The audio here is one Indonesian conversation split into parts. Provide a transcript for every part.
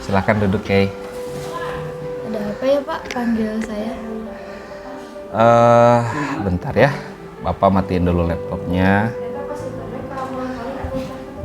Silakan duduk, Kay. Ada apa ya Pak panggil saya? Bentar ya. Bapak matiin dulu laptopnya.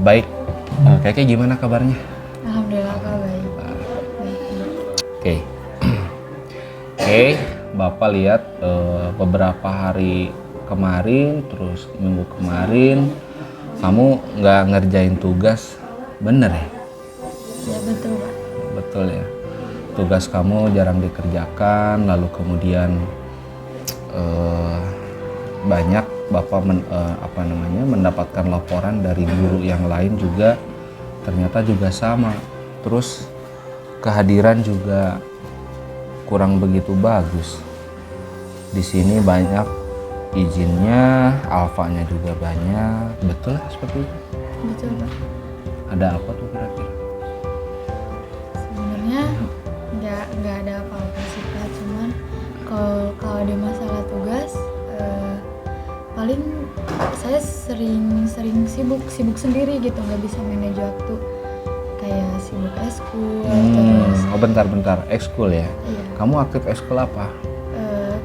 Baik. Kay gimana kabarnya? Alhamdulillah Kak baik. Oke. Oke, Bapak lihat beberapa hari kemarin, terus minggu kemarin, kamu nggak ngerjain tugas, bener ya? Ya betul Pak. Betul ya. Tugas kamu jarang dikerjakan, lalu kemudian banyak Bapak mendapatkan laporan dari guru yang lain juga ternyata juga sama. Terus kehadiran juga kurang begitu bagus. Di sini banyak izinnya, alfanya juga banyak. Betul seperti itu? Betul Pak. Ada apa tuh kira-kira? Sebenarnya nggak ada apa-apa sih Pak. Cuman kalau di masalah tugas paling saya sering sibuk sendiri gitu, nggak bisa manage waktu. Kayak sibuk eskul terus. Oh bentar, ekskul ya? Iya. Kamu aktif ekskul apa?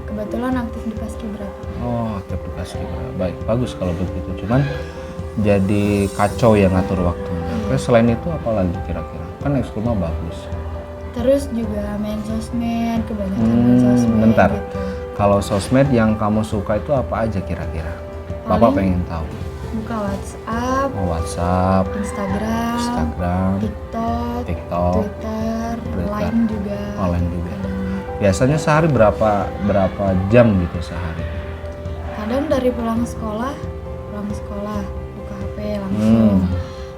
Kebetulan aktif di Paskibraka. Oh, aktif di Paskibraka. Baik, bagus kalau begitu. Cuman jadi kacau ya ngatur waktunya. Terus selain itu apa lagi kira-kira? Kan ekskul mah bagus. Terus juga main sosmed, kebanyakan main sosmed Bentar. gitu. Kalau sosmed yang kamu suka itu apa aja kira-kira? Bapak pengen tahu. Buka WhatsApp, WhatsApp, Instagram, TikTok, Twitter, Line juga. Line juga. Biasanya sehari berapa jam gitu sehari? Kadang dari pulang sekolah buka HP langsung.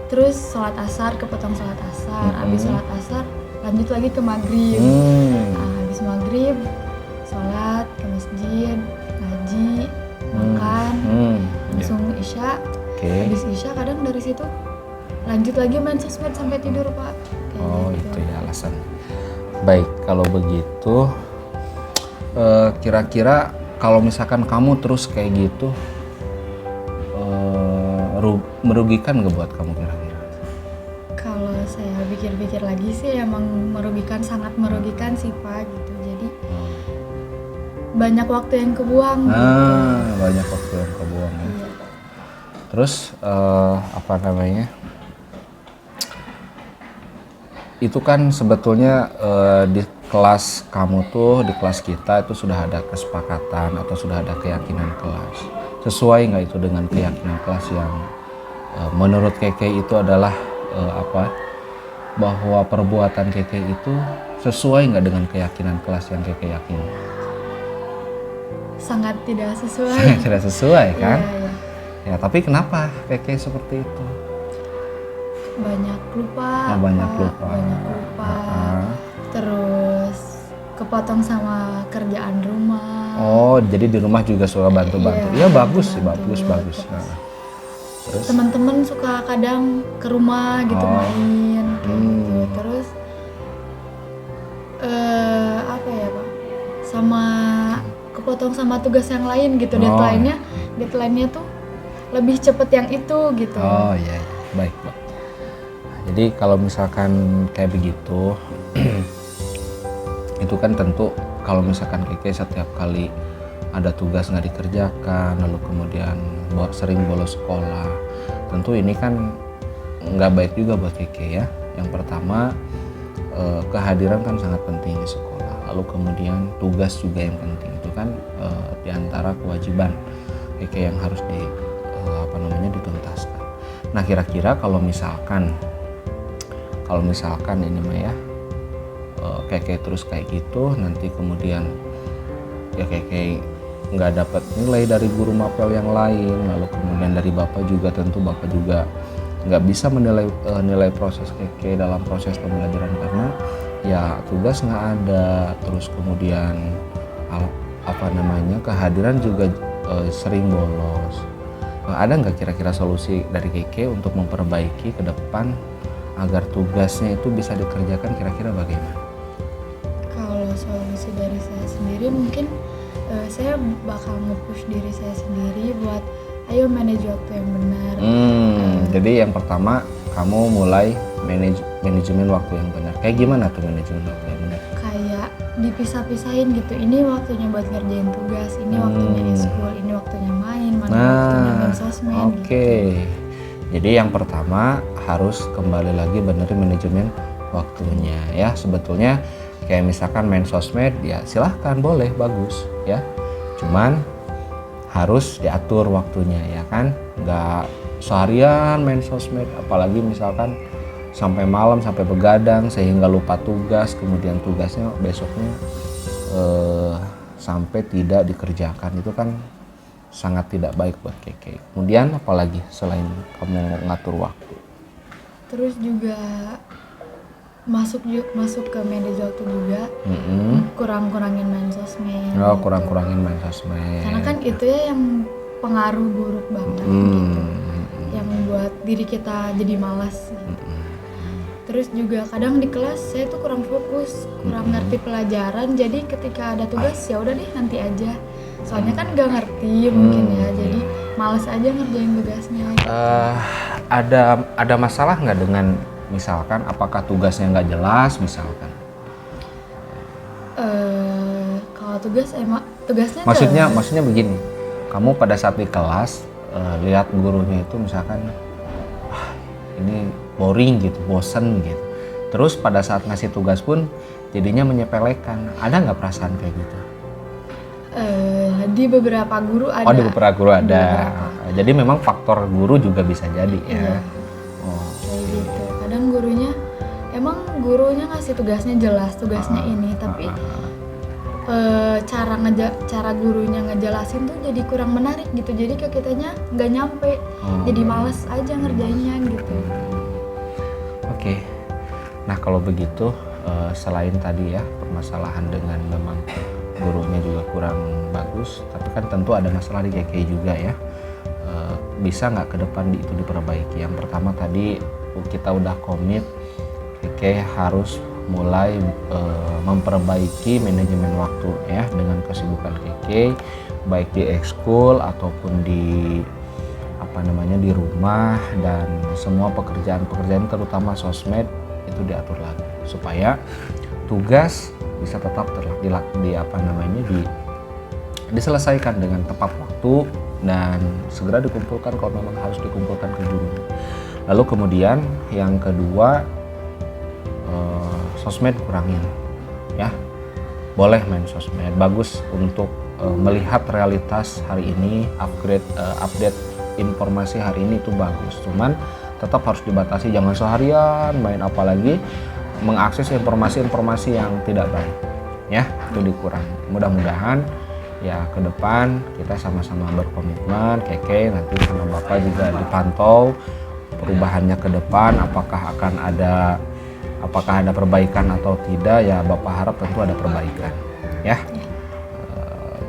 Terus sholat asar, kepotong sholat asar. Habis sholat asar lanjut lagi ke maghrib. Nah, habis maghrib sholat ke masjid, ngaji, makan, langsung isya. Habis isya kadang dari situ lanjut lagi main sosmed sampai tidur Pak. Kayak gitu. Itu ya alasan. Baik, kalau begitu kira-kira kalau misalkan kamu terus kayak gitu merugikan nggak buat kamu kira-kira? Kalau saya pikir-pikir lagi sih emang sangat merugikan sih Pak gitu. Jadi banyak waktu yang kebuang gitu. Banyak waktu yang kebuang ya. Iya. Terus itu kan sebetulnya di kelas kamu tuh, di kelas kita itu sudah ada kesepakatan atau sudah ada keyakinan kelas. Sesuai nggak itu dengan keyakinan kelas yang menurut Keke itu adalah bahwa perbuatan Keke itu sesuai nggak dengan keyakinan kelas yang Keke yakini? Sangat tidak sesuai. Sangat tidak sesuai kan? Iya. Ya tapi kenapa Keke seperti itu? Banyak lupa. Terus kepotong sama kerjaan rumah. Oh, jadi di rumah juga suka bantu-bantu. Iya, bagus sih, bagus. Terus teman-teman suka kadang ke rumah gitu main gitu. Terus apa ya Pak? Sama kepotong sama tugas yang lain gitu. Deadline-nya tuh lebih cepet yang itu gitu. Oh iya. Baik, Pak. Jadi kalau misalkan kayak begitu itu kan tentu kalau misalkan Keke setiap kali ada tugas nggak dikerjakan lalu kemudian sering bolos sekolah, tentu ini kan nggak baik juga buat Keke ya. Yang pertama kehadiran kan sangat penting di sekolah, lalu kemudian tugas juga yang penting, itu kan diantara kewajiban Keke yang harus dituntaskan. Nah kira-kira kalau misalkan ini mah ya Keke terus kayak gitu, nanti kemudian ya Keke nggak dapat nilai dari guru mapel yang lain, lalu kemudian dari Bapak juga, tentu Bapak juga nggak bisa menilai nilai proses Keke dalam proses pembelajaran karena ya tugas nggak ada, terus kemudian kehadiran juga sering bolos. Ada nggak kira-kira solusi dari Keke untuk memperbaiki ke depan agar tugasnya itu bisa dikerjakan, kira-kira bagaimana? Kalau solusi dari saya sendiri mungkin saya bakal nge-push diri saya sendiri buat ayo manage waktu yang benar. Jadi yang pertama kamu mulai manajemen waktu yang benar. Kayak gimana tuh manajemen waktu yang benar? Kayak dipisah-pisahin gitu, ini waktunya buat ngerjain tugas, ini waktunya e-school, ini waktunya main, mana waktunya main sosmed Oke. Jadi yang pertama harus kembali lagi benerin manajemen waktunya ya. Sebetulnya kayak misalkan main sosmed ya silahkan, boleh, bagus ya. Cuman harus diatur waktunya ya kan. Nggak seharian main sosmed, apalagi misalkan sampai malam, sampai begadang sehingga lupa tugas, kemudian tugasnya besoknya sampai tidak dikerjakan. Itu kan sangat tidak baik buat Keke. Kemudian apalagi selain kamu ngatur waktu? Terus juga masuk ke media waktu juga, kurang-kurangin main sosmed. Oh, kurang-kurangin main sosmed. Karena kan itu ya yang pengaruh buruk banget gitu, yang buat diri kita jadi malas gitu. Terus juga kadang di kelas saya tuh kurang fokus, kurang ngerti pelajaran, jadi ketika ada tugas ya udah deh nanti aja. Soalnya kan nggak ngerti mungkin ya, jadi malas aja ngerjain tugasnya. Gitu. Ada masalah nggak dengan misalkan apakah tugasnya nggak jelas misalkan? Kalau tugasnya Maksudnya begini, kamu pada saat di kelas lihat gurunya itu misalkan ini boring gitu, bosen gitu. Terus pada saat ngasih tugas pun jadinya menyepelekan. Ada nggak perasaan kayak gitu? Di beberapa guru ada. Oh, di beberapa guru ada. Jadi memang faktor guru juga bisa jadi ya. Iya. Kayak gitu. Kadang gurunya ngasih tugasnya jelas, tugasnya ini, tapi cara gurunya ngejelasin tuh jadi kurang menarik gitu. Jadi ke kitanya nggak nyampe. Jadi males aja ngerjainnya gitu. Oke. Nah, kalau begitu selain tadi ya permasalahan dengan memang gurunya juga kurang bagus, tapi kan tentu ada masalah di KK juga ya. Bisa nggak ke depan itu diperbaiki? Yang pertama tadi kita udah komit, KK harus mulai memperbaiki manajemen waktu ya dengan kesibukan KK, baik di ekskul ataupun di di rumah, dan semua pekerjaan terutama sosmed itu diatur lagi supaya tugas bisa tetap diselesaikan dengan tepat waktu dan segera dikumpulkan kalau memang harus dikumpulkan ke guru. Lalu kemudian yang kedua, sosmed kurangin ya. Boleh main sosmed, bagus untuk melihat realitas hari ini, update informasi hari ini itu bagus. Cuman tetap harus dibatasi, jangan seharian main, apalagi mengakses informasi-informasi yang tidak baik ya, itu dikurangi. Mudah-mudahan ya ke depan kita sama-sama berkomitmen, Keke nanti sama Bapak juga dipantau perubahannya ke depan, apakah ada perbaikan atau tidak ya. Bapak harap tentu ada perbaikan ya.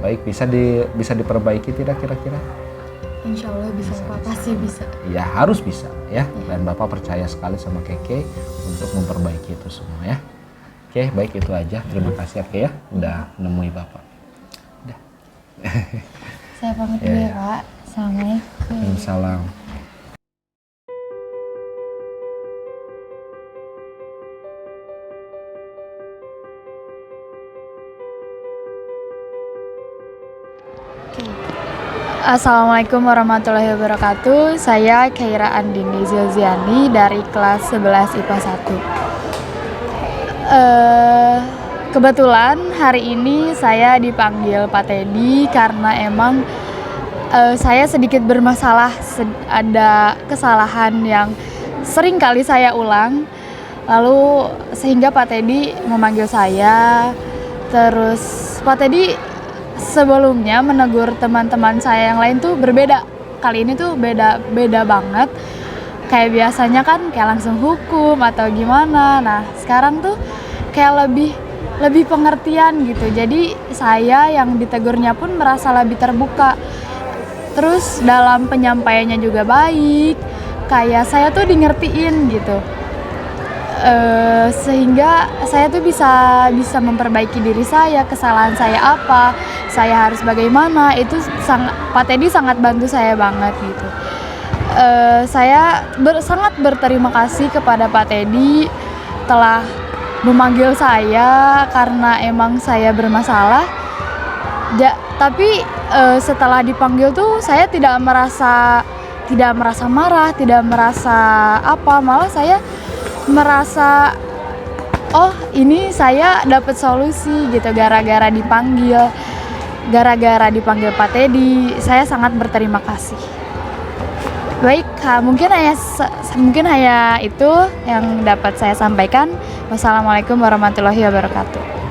Baik, bisa diperbaiki tidak kira-kira? Insya Allah bisa, Pak. Pasti bisa. Ya harus bisa ya. Dan Bapak percaya sekali sama Keke untuk memperbaiki itu semua ya. Oke, baik, itu aja. Terima kasih Keke ya udah menemui Bapak. Udah. Saya pamit dulu ya Pak. Assalamualaikum. Salam. Assalamualaikum warahmatullahi wabarakatuh. Saya Khaira Andini Zilziani dari kelas 11 IPA 1. Kebetulan hari ini saya dipanggil Pak Teddy karena emang saya sedikit bermasalah, ada kesalahan yang sering kali saya ulang. Lalu sehingga Pak Teddy memanggil saya. Terus Pak Teddy sebelumnya menegur teman-teman saya yang lain tuh berbeda. Kali ini tuh beda banget. Kayak biasanya kan kayak langsung hukum atau gimana. Nah, sekarang tuh kayak lebih pengertian gitu. Jadi saya yang ditegurnya pun merasa lebih terbuka. Terus dalam penyampaiannya juga baik. Kayak saya tuh dingertiin gitu. Sehingga saya tuh bisa memperbaiki diri saya, kesalahan saya apa, saya harus bagaimana. Itu Pak Teddy sangat bantu saya banget gitu. saya sangat berterima kasih kepada Pak Teddy telah memanggil saya karena emang saya bermasalah. Tapi setelah dipanggil tuh saya tidak merasa marah, tidak merasa apa, malah saya merasa oh ini saya dapat solusi gitu gara-gara dipanggil Pak Teddy. Saya sangat berterima kasih. Baik, mungkin hanya itu yang dapat saya sampaikan. Wassalamualaikum warahmatullahi wabarakatuh.